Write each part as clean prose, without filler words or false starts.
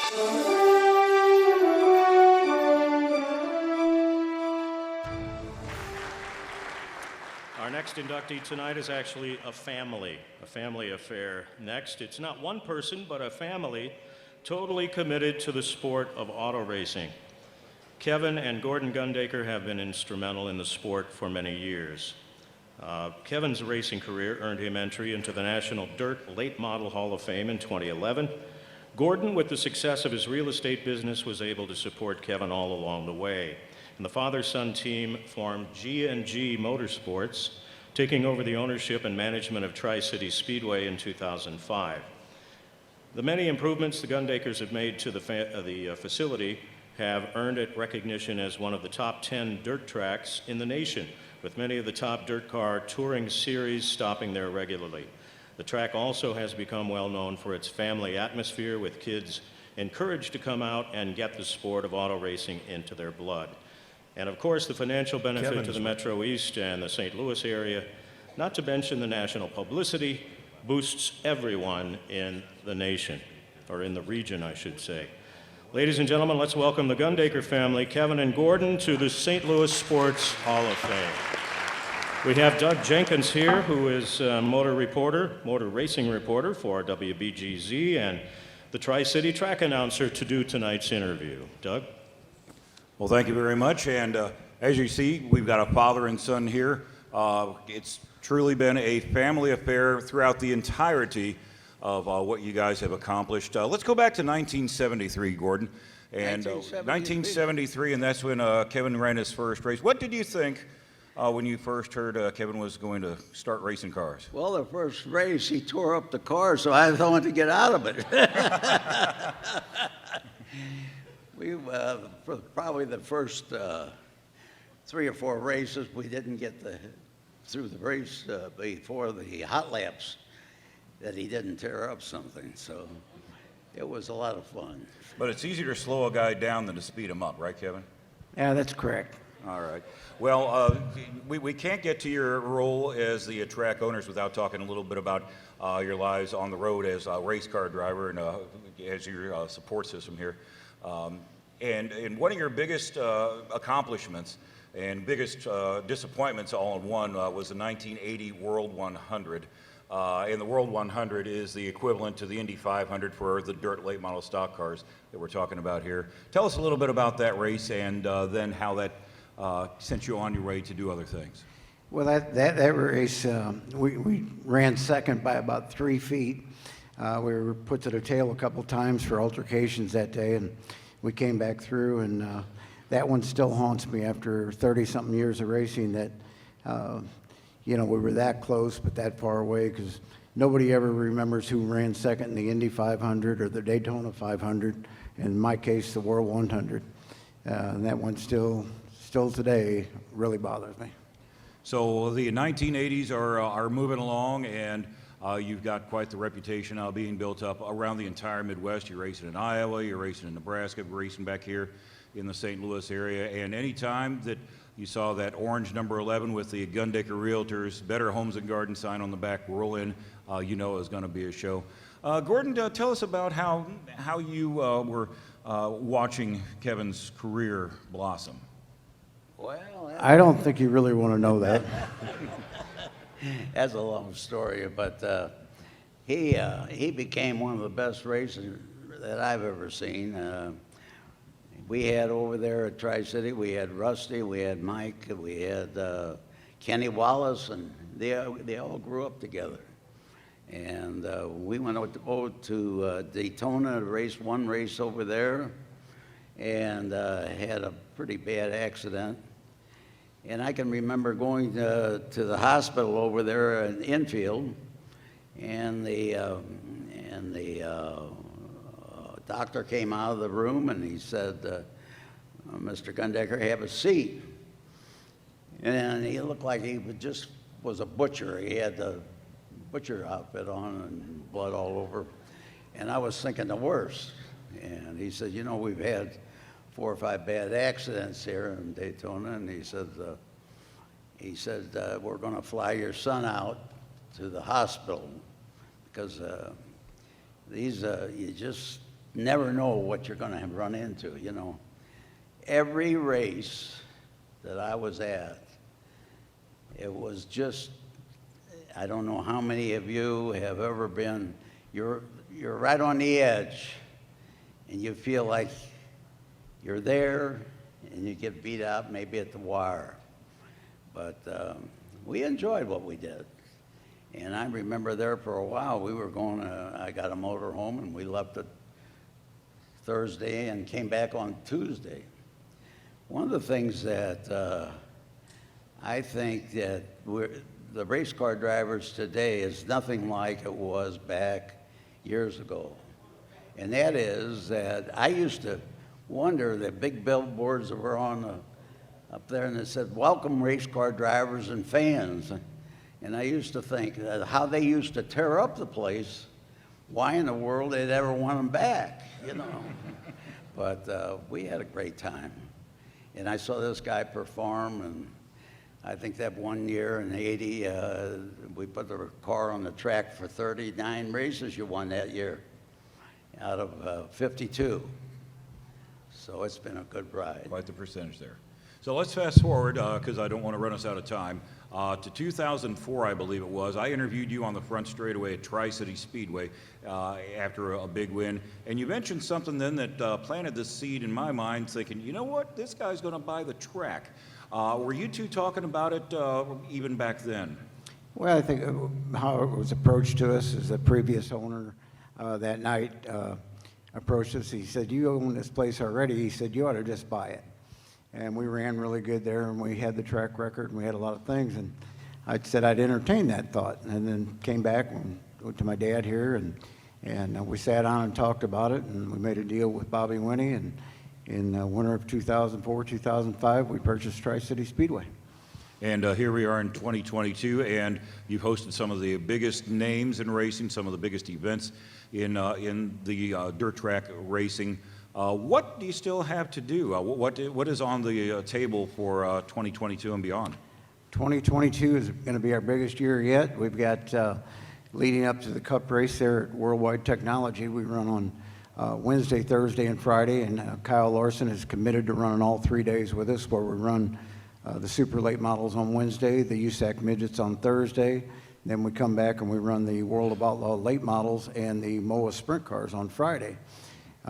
Our next inductee tonight is actually a family affair. Next, it's not one person, but a family totally committed to the sport of auto racing. Kevin and Gordon Gundaker have been instrumental in the sport for many years. Kevin's racing career earned him entry into the National Dirt Late Model Hall of Fame in 2011. Gordon, with the success of his real estate business, was able to support Kevin all along the way. And the father-son team formed G&G Motorsports, taking over the ownership and management of Tri-City Speedway in 2005. The many improvements the Gundakers have made to the facility have earned it recognition as one of the top 10 dirt tracks in the nation, with many of the top dirt car touring series stopping there regularly. The track also has become well known for its family atmosphere, with kids encouraged to come out and get the sport of auto racing into their blood. And of course, the financial benefit to the Metro East and the St. Louis area, not to mention the national publicity, boosts everyone in the nation, or in the region, I should say. Ladies and gentlemen, let's welcome the Gundaker family, Kevin and Gordon, to the St. Louis Sports Hall of Fame. We have Doug Jenkens here, who is a motor racing reporter for WBGZ, and the Tri-City track announcer to do tonight's interview. Doug? Well, thank you very much. And as you see, we've got a father and son here. It's truly been a family affair throughout the entirety of what you guys have accomplished. Let's go back to 1973, Gordon. And 1973, and that's when Kevin ran his first race. What did you think when you first heard Kevin was going to start racing cars? Well, the first race, he tore up the car, so I wanted to get out of it. For probably the first 3 or 4 races, we didn't get through the race before the hot laps that he didn't tear up something. So it was a lot of fun. But it's easier to slow a guy down than to speed him up, right, Kevin? Yeah, that's correct. All right. Well, we can't get to your role as the track owners without talking a little bit about your lives on the road as a race car driver and as your support system here. And one of your biggest accomplishments and biggest disappointments all in one was the 1980 World 100. And the World 100 is the equivalent to the Indy 500 for the dirt late model stock cars that we're talking about here. Tell us a little bit about that race and then how that sent you on your way to do other things. Well, that race, we ran second by about 3 feet. We were put to the tail a couple times for altercations that day, and we came back through, and that one still haunts me after 30-something years of racing that, we were that close but that far away, because nobody ever remembers who ran second in the Indy 500 or the Daytona 500, and in my case, the World 100. And that one still today really bothers me. So the 1980s are moving along, and you've got quite the reputation now being built up around the entire Midwest. You're racing in Iowa, you're racing in Nebraska, you're racing back here in the St. Louis area. And any time that you saw that orange number 11 with the Gundaker Realtors Better Homes and Garden sign on the back roll in, you know it was going to be a show. Gordon, tell us about how you were watching Kevin's career blossom. Well, I don't think you really want to know that. that's a long story, but he became one of the best racers that I've ever seen. We had over there at Tri-City, we had Rusty, we had Mike, we had Kenny Wallace, and they all grew up together. And we went over to Daytona to race one race over there, and had a pretty bad accident. And I can remember going to the hospital over there in infield, and the doctor came out of the room and he said, "Mr. Gundaker, have a seat." And he looked like he was a butcher. He had the butcher outfit on and blood all over. And I was thinking the worst. And he said, we've had 4 or 5 bad accidents here in Daytona. And he said, we're going to fly your son out to the hospital because you never know what you're going to run into, you know. Every race that I was at, it was just, I don't know how many of you have ever been, you're right on the edge, and you feel like you're there, and you get beat out maybe at the wire. But we enjoyed what we did. And I remember there for a while, we were going, I got a motor home, and we left it Thursday and came back on Tuesday. One of the things that I think that the race car drivers today is nothing like it was back years ago. And that is that I used to wonder the big billboards that were on up there, and it said, "Welcome race car drivers and fans." And I used to think that how they used to tear up the place, why in the world they'd ever want them back, you know. But we had a great time. And I saw this guy perform, and I think that one year in '80, we put the car on the track for 39 races you won that year out of 52. So it's been a good ride. Quite the percentage there. So let's fast forward, because I don't want to run us out of time, to 2004, I believe it was. I interviewed you on the front straightaway at Tri-City Speedway after a big win. And you mentioned something then that planted the seed in my mind, thinking, you know what, this guy's going to buy the track. Were you two talking about it even back then? Well, I think how it was approached to us is the previous owner that night approached us. He said, "You own this place already." He said, "You ought to just buy it." And we ran really good there, and we had the track record, and we had a lot of things. And I said I'd entertain that thought, and then came back and went to my dad here, and we sat down and talked about it, and we made a deal with Bobby Winnie, and in the winter of 2004, 2005, we purchased Tri-City Speedway. And here we are in 2022, and you've hosted some of the biggest names in racing, some of the biggest events in the dirt track racing. What do you still have to do? What is on the table for 2022 and beyond? 2022 is going to be our biggest year yet. We've got, leading up to the Cup race there at Worldwide Technology, we run on Wednesday, Thursday, and Friday, and Kyle Larson is committed to running all 3 days with us, where we run the super late models on Wednesday, the USAC midgets on Thursday, then we come back and we run the World of Outlaw late models and the MOA sprint cars on Friday.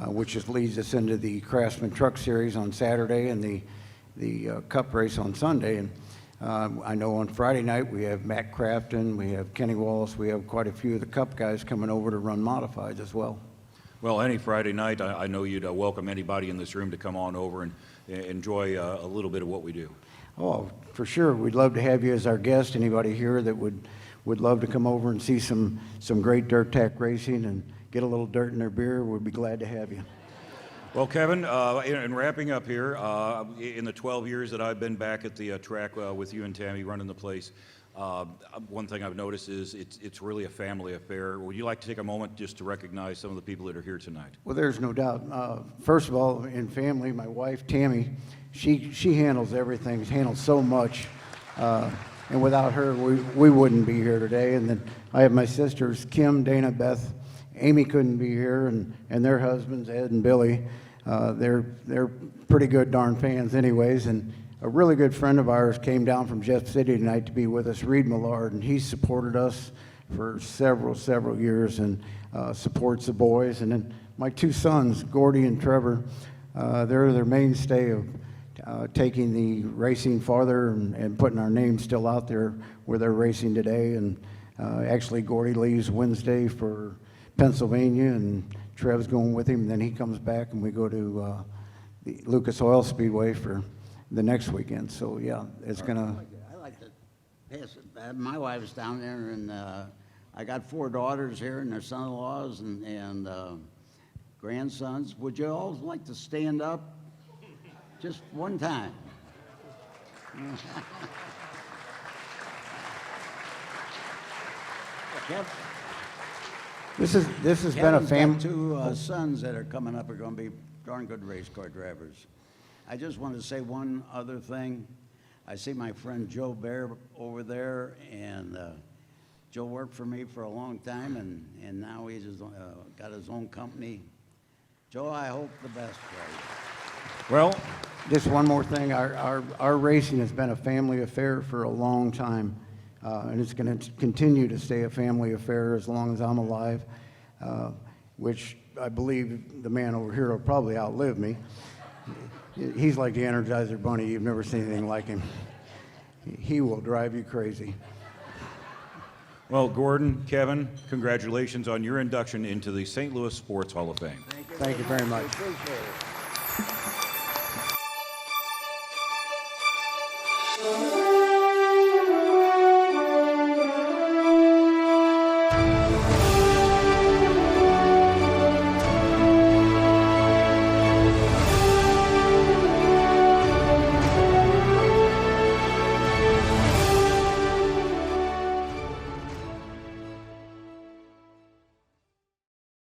Which just leads us into the Craftsman Truck Series on Saturday and the Cup race on Sunday. And I know on Friday night we have Matt Crafton, we have Kenny Wallace, we have quite a few of the Cup guys coming over to run modifieds as well. Well, any Friday night, I know you'd welcome anybody in this room to come on over and enjoy a little bit of what we do. Oh, for sure. We'd love to have you as our guest. Anybody here that would love to come over and see some great dirt track racing and get a little dirt in their beer, we'd be glad to have you. Well, Kevin, in wrapping up here, in the 12 years that I've been back at the track with you and Tammy running the place, one thing I've noticed is it's really a family affair. Would you like to take a moment just to recognize some of the people that are here tonight? Well, there's no doubt. First of all, in family, my wife, Tammy, she handles everything, handles so much. And without her, we wouldn't be here today. And then I have my sisters, Kim, Dana, Beth. Amy couldn't be here, and their husbands, Ed and Billy. They're pretty good darn fans anyways. And a really good friend of ours came down from Jeff City tonight to be with us, Reed Millard, and he supported us for several years and supports the boys. And then my two sons, Gordy and Trevor, they're their mainstay of taking the racing farther and putting our names still out there where they're racing today. And actually, Gordy leaves Wednesday for Pennsylvania, and Trev's going with him. And then he comes back, and we go to the Lucas Oil Speedway for the next weekend. So yeah, it's gonna. I like to pass it. My wife's down there, and I got 4 daughters here, and their son-in-laws and grandsons. Would you all like to stand up, just one time? This has been a Kevin's got 2 sons that are coming up are going to be darn good race car drivers. I just want to say one other thing. I see my friend Joe Bear over there, and Joe worked for me for a long time, and now he's got his own company. Joe, I hope the best for you. Well, Just one more thing, our racing has been a family affair for a long time, and it's going to continue to stay a family affair as long as I'm alive, which I believe the man over here will probably outlive me. He's like the Energizer Bunny. You've never seen anything like him. He will drive you crazy. well, Gordon, Kevin, congratulations on your induction into the St. Louis Sports Hall of Fame. Thank you very much. Appreciate it.